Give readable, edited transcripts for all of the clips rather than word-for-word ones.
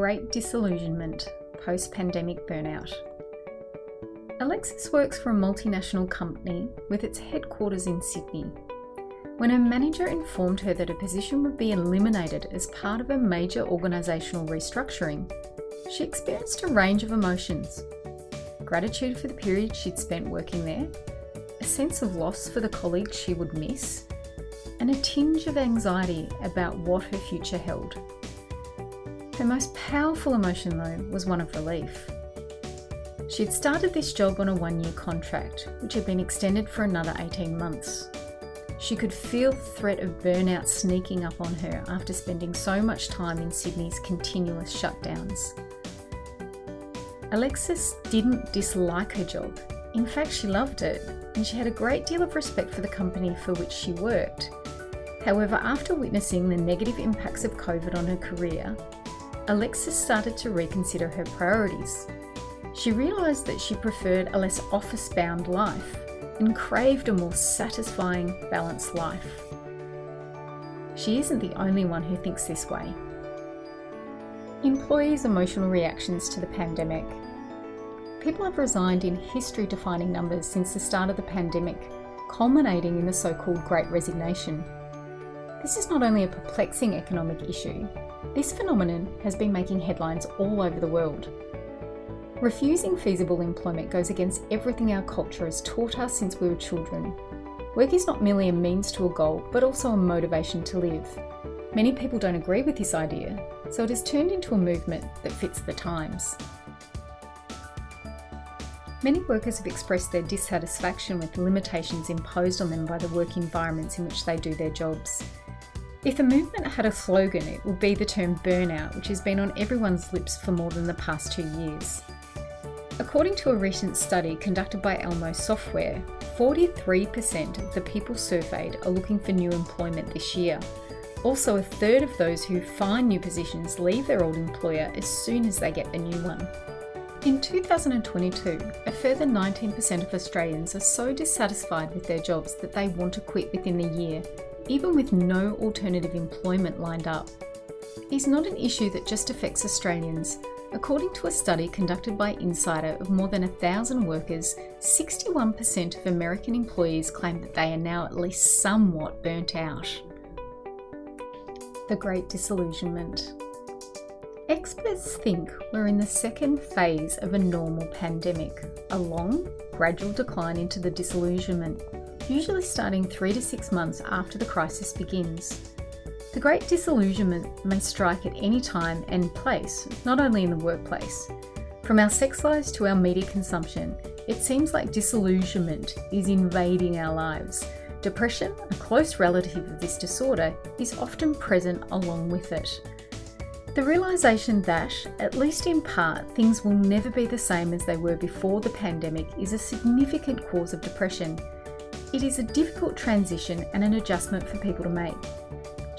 Great Disillusionment, Post-Pandemic Burnout. Alexis works for a multinational company with its headquarters in Sydney. When her manager informed her that her position would be eliminated as part of a major organisational restructuring, she experienced a range of emotions. Gratitude for the period she'd spent working there, a sense of loss for the colleagues she would miss, and a tinge of anxiety about what her future held. Her most powerful emotion, though, was one of relief. She had started this job on a 1-year contract, which had been extended for another 18 months. She could feel the threat of burnout sneaking up on her after spending so much time in Sydney's continuous shutdowns. Alexis didn't dislike her job. In fact, she loved it, and she had a great deal of respect for the company for which she worked. However, after witnessing the negative impacts of COVID on her career, Alexis started to reconsider her priorities. She realised that she preferred a less office-bound life and craved a more satisfying, balanced life. She isn't the only one who thinks this way. Employees' emotional reactions to the pandemic. People have resigned in history-defining numbers since the start of the pandemic, culminating in the so-called Great Resignation. This is not only a perplexing economic issue, this phenomenon has been making headlines all over the world. Refusing feasible employment goes against everything our culture has taught us since we were children. Work is not merely a means to a goal, but also a motivation to live. Many people don't agree with this idea, so it has turned into a movement that fits the times. Many workers have expressed their dissatisfaction with the limitations imposed on them by the work environments in which they do their jobs. If the movement had a slogan, it would be the term burnout, which has been on everyone's lips for more than the past 2 years. According to a recent study conducted by Elmo Software, 43% of the people surveyed are looking for new employment this year. Also, a third of those who find new positions leave their old employer as soon as they get the new one. In 2022, a further 19% of Australians are so dissatisfied with their jobs that they want to quit within the year, even with no alternative employment lined up. It's not an issue that just affects Australians. According to a study conducted by Insider of more than 1,000 workers, 61% of American employees claim that they are now at least somewhat burnt out. The Great Disillusionment. Experts think we're in the second phase of a normal pandemic, a long, gradual decline into the disillusionment, usually starting 3 to 6 months after the crisis begins. The Great Disillusionment may strike at any time and place, not only in the workplace. From our sex lives to our media consumption, it seems like disillusionment is invading our lives. Depression, a close relative of this disorder, is often present along with it. The realisation that, at least in part, things will never be the same as they were before the pandemic is a significant cause of depression. It is a difficult transition and an adjustment for people to make.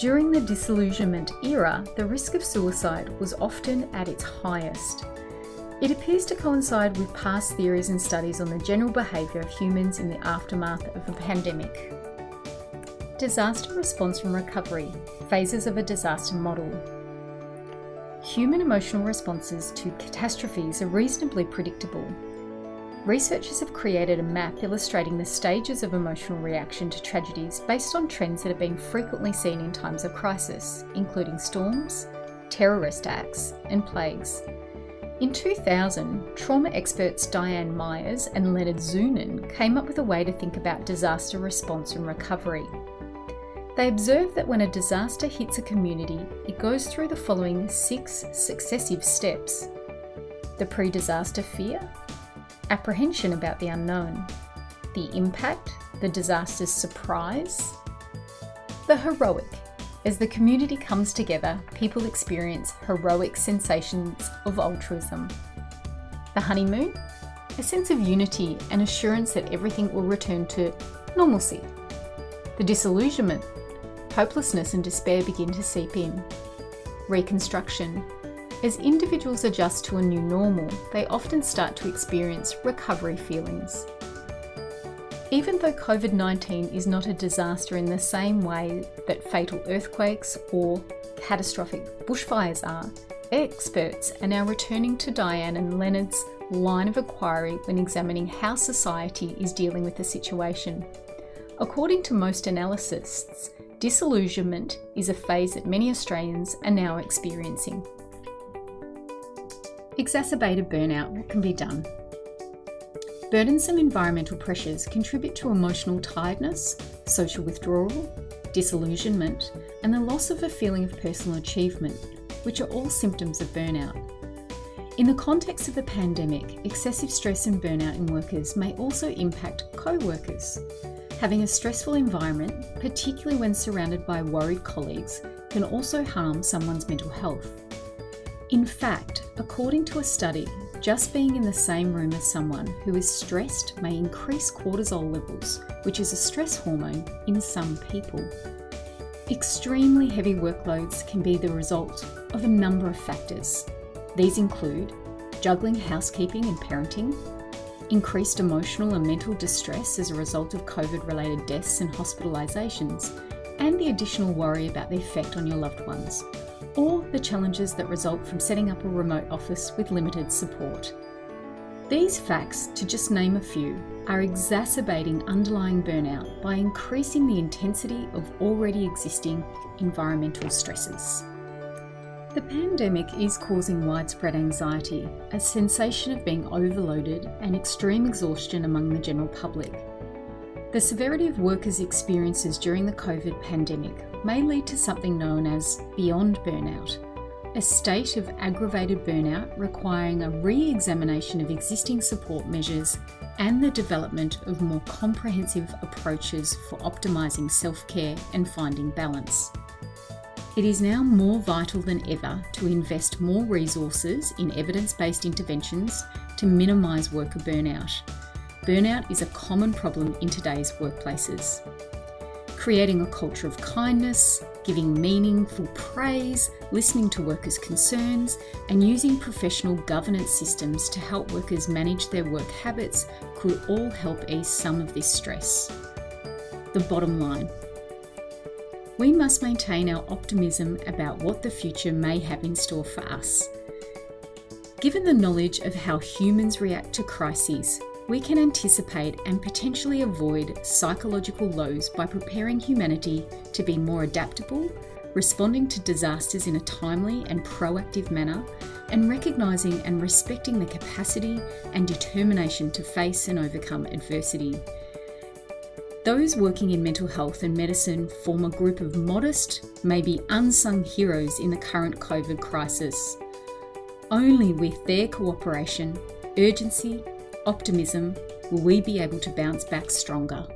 During the disillusionment era, the risk of suicide was often at its highest. It appears to coincide with past theories and studies on the general behaviour of humans in the aftermath of a pandemic. Disaster response and recovery, phases of a disaster model. Human emotional responses to catastrophes are reasonably predictable. Researchers have created a map illustrating the stages of emotional reaction to tragedies based on trends that have been frequently seen in times of crisis, including storms, terrorist acts, and plagues. In 2000, trauma experts Diane Myers and Leonard Zunin came up with a way to think about disaster response and recovery. They observed that when a disaster hits a community, it goes through the following 6 successive steps: the pre-disaster fear, apprehension about the unknown, the impact, the disaster's surprise, the heroic. As the community comes together, people experience heroic sensations of altruism. The honeymoon, a sense of unity and assurance that everything will return to normalcy. The disillusionment, hopelessness and despair begin to seep in. Reconstruction. As individuals adjust to a new normal, they often start to experience recovery feelings. Even though COVID-19 is not a disaster in the same way that fatal earthquakes or catastrophic bushfires are, Experts are now returning to Diane and Leonard's line of inquiry when examining how society is dealing with the situation. According to most analysts, disillusionment is a phase that many Australians are now experiencing. Exacerbated burnout, what can be done? Burdensome environmental pressures contribute to emotional tiredness, social withdrawal, disillusionment, and the loss of a feeling of personal achievement, which are all symptoms of burnout. In the context of the pandemic, excessive stress and burnout in workers may also impact co-workers. Having a stressful environment, particularly when surrounded by worried colleagues, can also harm someone's mental health. In fact, according to a study, just being in the same room as someone who is stressed may increase cortisol levels, which is a stress hormone in some people. Extremely heavy workloads can be the result of a number of factors. These include juggling housekeeping and parenting, increased emotional and mental distress as a result of COVID-related deaths and hospitalisations, and the additional worry about the effect on your loved ones, or the challenges that result from setting up a remote office with limited support. These facts, to just name a few, are exacerbating underlying burnout by increasing the intensity of already existing environmental stresses. The pandemic is causing widespread anxiety, a sensation of being overloaded, and extreme exhaustion among the general public. The severity of workers' experiences during the COVID pandemic may lead to something known as beyond burnout, a state of aggravated burnout requiring a re-examination of existing support measures and the development of more comprehensive approaches for optimising self-care and finding balance. It is now more vital than ever to invest more resources in evidence-based interventions to minimise worker burnout. Burnout is a common problem in today's workplaces. Creating a culture of kindness, giving meaningful praise, listening to workers' concerns, and using professional governance systems to help workers manage their work habits could all help ease some of this stress. The bottom line: we must maintain our optimism about what the future may have in store for us. Given the knowledge of how humans react to crises, we can anticipate and potentially avoid psychological lows by preparing humanity to be more adaptable, responding to disasters in a timely and proactive manner, and recognising and respecting the capacity and determination to face and overcome adversity. Those working in mental health and medicine form a group of modest, maybe unsung heroes in the current COVID crisis. Only with their cooperation, urgency, optimism will we be able to bounce back stronger.